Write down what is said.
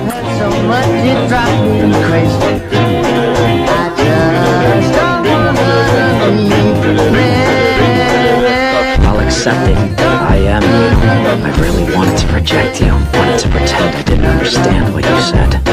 So much it drives me crazy. I just don't wanna leave. I'll accept it. I am. I really wanted to project you. Wanted to pretend I didn't understand what you said.